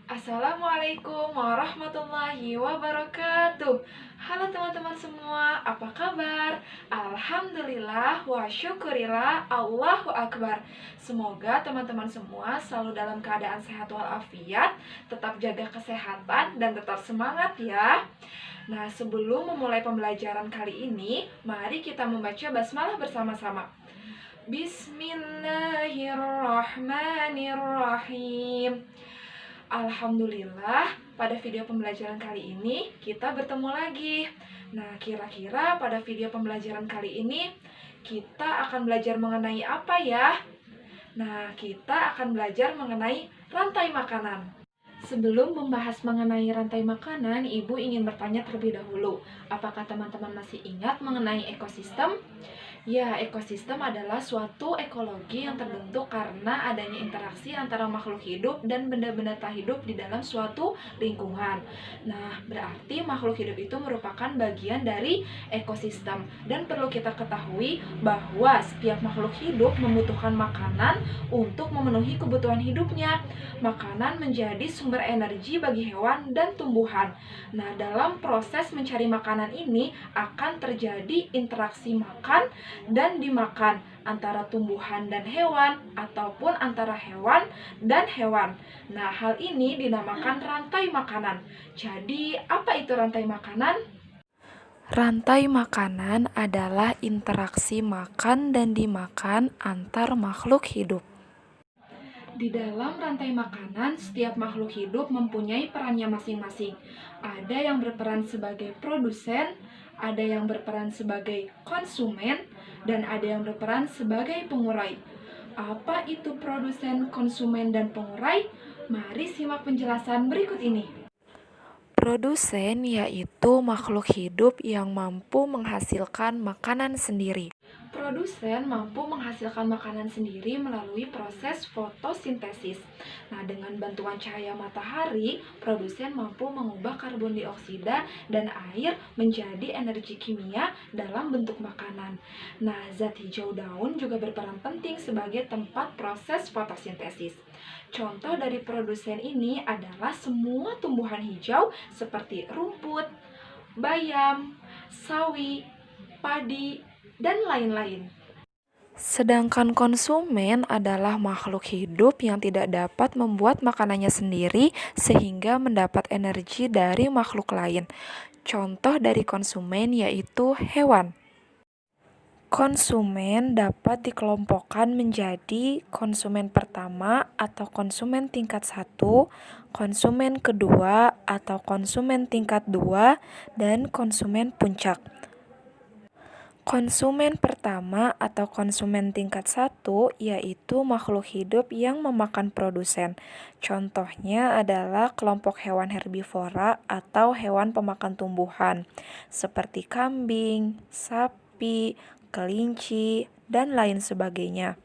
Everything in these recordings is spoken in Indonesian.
Assalamualaikum warahmatullahi wabarakatuh. Halo teman-teman semua, apa kabar? Alhamdulillah wa syukurillah, Allahu Akbar. Semoga teman-teman semua selalu dalam keadaan sehat walafiat, tetap jaga kesehatan dan tetap semangat ya. Nah, sebelum memulai pembelajaran kali ini, mari kita membaca basmalah bersama-sama. Bismillahirrahmanirrahim. Alhamdulillah, pada video pembelajaran kali ini kita bertemu lagi. Nah, kira-kira pada video pembelajaran kali ini kita akan belajar mengenai apa ya? Nah, kita akan belajar mengenai rantai makanan. Sebelum membahas mengenai rantai makanan, Ibu ingin bertanya terlebih dahulu. Apakah teman-teman masih ingat mengenai ekosistem? Ya, ekosistem adalah suatu ekologi yang terbentuk karena adanya interaksi antara makhluk hidup dan benda-benda tak hidup di dalam suatu lingkungan. Nah, berarti makhluk hidup itu merupakan bagian dari ekosistem. Dan perlu kita ketahui bahwa setiap makhluk hidup membutuhkan makanan untuk memenuhi kebutuhan hidupnya. Makanan menjadi sumber energi bagi hewan dan tumbuhan. Nah, dalam proses mencari makanan ini akan terjadi interaksi makan dan dimakan antara tumbuhan dan hewan ataupun antara hewan dan hewan. Nah, hal ini dinamakan rantai makanan. Jadi, apa itu rantai makanan? Rantai makanan adalah interaksi makan dan dimakan antar makhluk hidup. Di dalam rantai makanan, setiap makhluk hidup mempunyai perannya masing-masing. Ada yang berperan sebagai produsen, ada yang berperan sebagai konsumen, dan ada yang berperan sebagai pengurai. Apa itu produsen, konsumen, dan pengurai? Mari simak penjelasan berikut ini. Produsen yaitu makhluk hidup yang mampu menghasilkan makanan sendiri. Produsen mampu menghasilkan makanan sendiri melalui proses fotosintesis. Nah, dengan bantuan cahaya matahari, produsen mampu mengubah karbon dioksida dan air menjadi energi kimia dalam bentuk makanan. Nah, zat hijau daun juga berperan penting sebagai tempat proses fotosintesis. Contoh dari produsen ini adalah semua tumbuhan hijau seperti rumput, bayam, sawi, padi, dan lain-lain. Sedangkan konsumen adalah makhluk hidup yang tidak dapat membuat makanannya sendiri sehingga mendapat energi dari makhluk lain. Contoh dari konsumen yaitu hewan. Konsumen dapat dikelompokkan menjadi konsumen pertama atau konsumen tingkat 1, konsumen kedua atau konsumen tingkat 2, dan konsumen puncak. Konsumen pertama atau konsumen tingkat 1 yaitu makhluk hidup yang memakan produsen. Contohnya adalah kelompok hewan herbivora atau hewan pemakan tumbuhan seperti kambing, sapi, kelinci, dan lain sebagainya.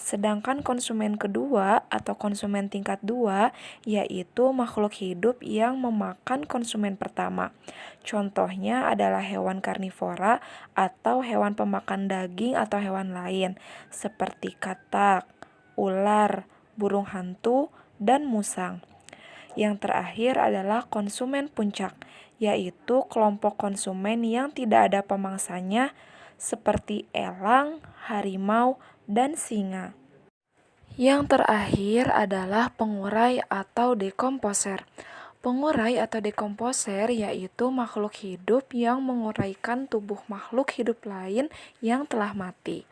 Sedangkan konsumen kedua atau konsumen tingkat 2 yaitu makhluk hidup yang memakan konsumen pertama. Contohnya adalah hewan karnivora atau hewan pemakan daging atau hewan lain seperti katak, ular, burung hantu, dan musang. Yang terakhir adalah konsumen puncak, yaitu kelompok konsumen yang tidak ada pemangsanya seperti elang, harimau, dan singa. Yang terakhir adalah pengurai atau dekomposer. Pengurai atau dekomposer yaitu makhluk hidup yang menguraikan tubuh makhluk hidup lain yang telah mati.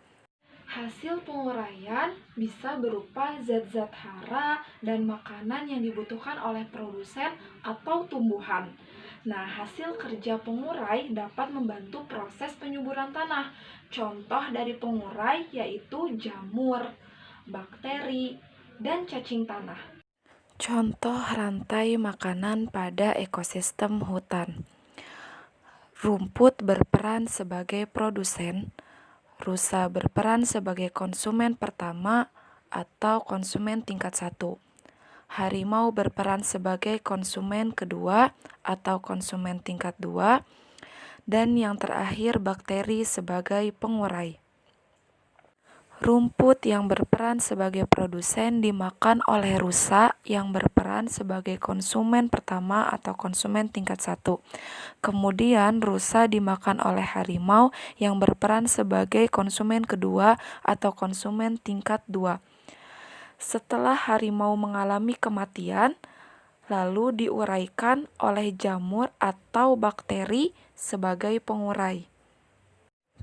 Hasil penguraian bisa berupa zat-zat hara dan makanan yang dibutuhkan oleh produsen atau tumbuhan. Nah, hasil kerja pengurai dapat membantu proses penyuburan tanah. Contoh dari pengurai yaitu jamur, bakteri, dan cacing tanah. Contoh rantai makanan pada ekosistem hutan. Rumput berperan sebagai produsen, rusa berperan sebagai konsumen pertama atau konsumen tingkat 1. Harimau berperan sebagai konsumen kedua atau konsumen tingkat 2. Dan yang terakhir bakteri sebagai pengurai. Rumput yang berperan sebagai produsen dimakan oleh rusa yang berperan sebagai konsumen pertama atau konsumen tingkat 1. Kemudian rusa dimakan oleh harimau yang berperan sebagai konsumen kedua atau konsumen tingkat 2. Setelah harimau mengalami kematian, lalu diuraikan oleh jamur atau bakteri sebagai pengurai.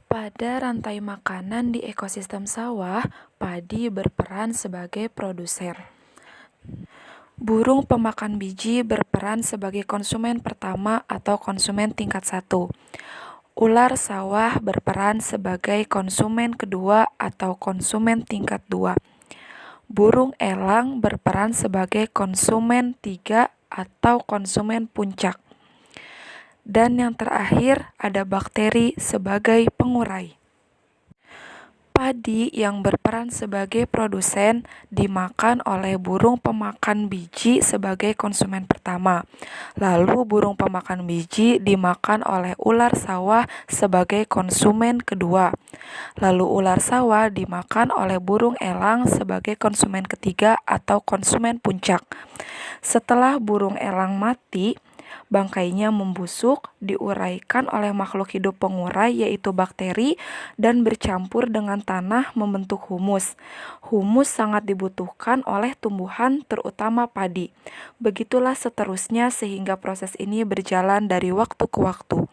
Pada rantai makanan di ekosistem sawah, padi berperan sebagai produsen. Burung pemakan biji berperan sebagai konsumen pertama atau konsumen tingkat 1. Ular sawah berperan sebagai konsumen kedua atau konsumen tingkat 2. Burung elang berperan sebagai konsumen 3 atau konsumen puncak. Dan yang terakhir ada bakteri sebagai pengurai. Padi yang berperan sebagai produsen dimakan oleh burung pemakan biji sebagai konsumen pertama. Lalu burung pemakan biji dimakan oleh ular sawah sebagai konsumen kedua. Lalu ular sawah dimakan oleh burung elang sebagai konsumen ketiga atau konsumen puncak. Setelah burung elang mati, bangkainya membusuk, diuraikan oleh makhluk hidup pengurai yaitu bakteri dan bercampur dengan tanah membentuk humus. Humus sangat dibutuhkan oleh tumbuhan terutama padi. Begitulah seterusnya sehingga proses ini berjalan dari waktu ke waktu.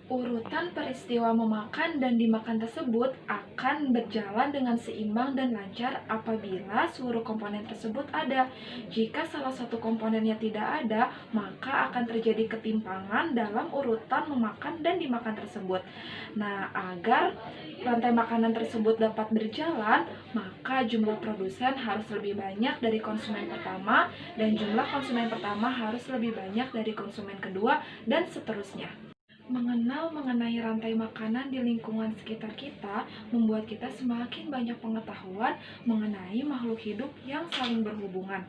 Urutan peristiwa memakan dan dimakan tersebut akan berjalan dengan seimbang dan lancar apabila seluruh komponen tersebut ada. Jika salah satu komponennya tidak ada, maka akan terjadi ketimpangan dalam urutan memakan dan dimakan tersebut. Nah, agar rantai makanan tersebut dapat berjalan, maka jumlah produsen harus lebih banyak dari konsumen pertama, dan jumlah konsumen pertama harus lebih banyak dari konsumen kedua, dan seterusnya. Mengenal mengenai rantai makanan di lingkungan sekitar kita membuat kita semakin banyak pengetahuan mengenai makhluk hidup yang saling berhubungan.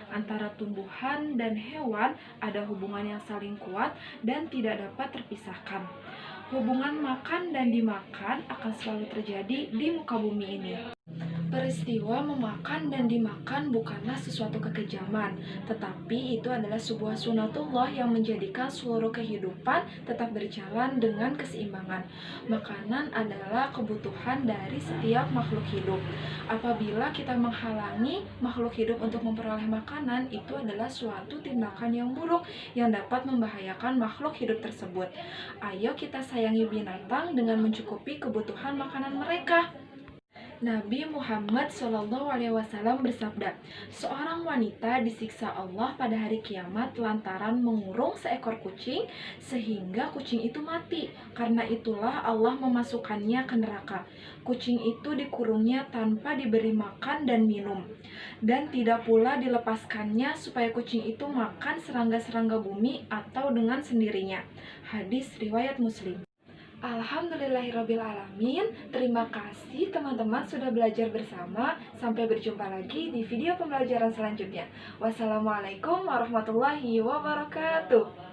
Antara tumbuhan dan hewan ada hubungan yang saling kuat dan tidak dapat terpisahkan. Hubungan makan dan dimakan akan selalu terjadi di muka bumi ini. Peristiwa memakan dan dimakan bukanlah sesuatu kekejaman, tetapi itu adalah sebuah sunatullah yang menjadikan seluruh kehidupan tetap berjalan dengan keseimbangan. Makanan adalah kebutuhan dari setiap makhluk hidup. Apabila kita menghalangi makhluk hidup untuk memperoleh makanan, itu adalah suatu tindakan yang buruk yang dapat membahayakan makhluk hidup tersebut. Ayo kita sayangi binatang dengan mencukupi kebutuhan makanan mereka. Nabi Muhammad SAW bersabda, seorang wanita disiksa Allah pada hari kiamat lantaran mengurung seekor kucing sehingga kucing itu mati. Karena itulah Allah memasukkannya ke neraka. Kucing itu dikurungnya tanpa diberi makan dan minum, dan tidak pula dilepaskannya supaya kucing itu makan serangga-serangga bumi atau dengan sendirinya. Hadis riwayat Muslim. Alhamdulillahirrabbilalamin. Terima kasih teman-teman sudah belajar bersama. Sampai berjumpa lagi di video pembelajaran selanjutnya. Wassalamualaikum warahmatullahi wabarakatuh.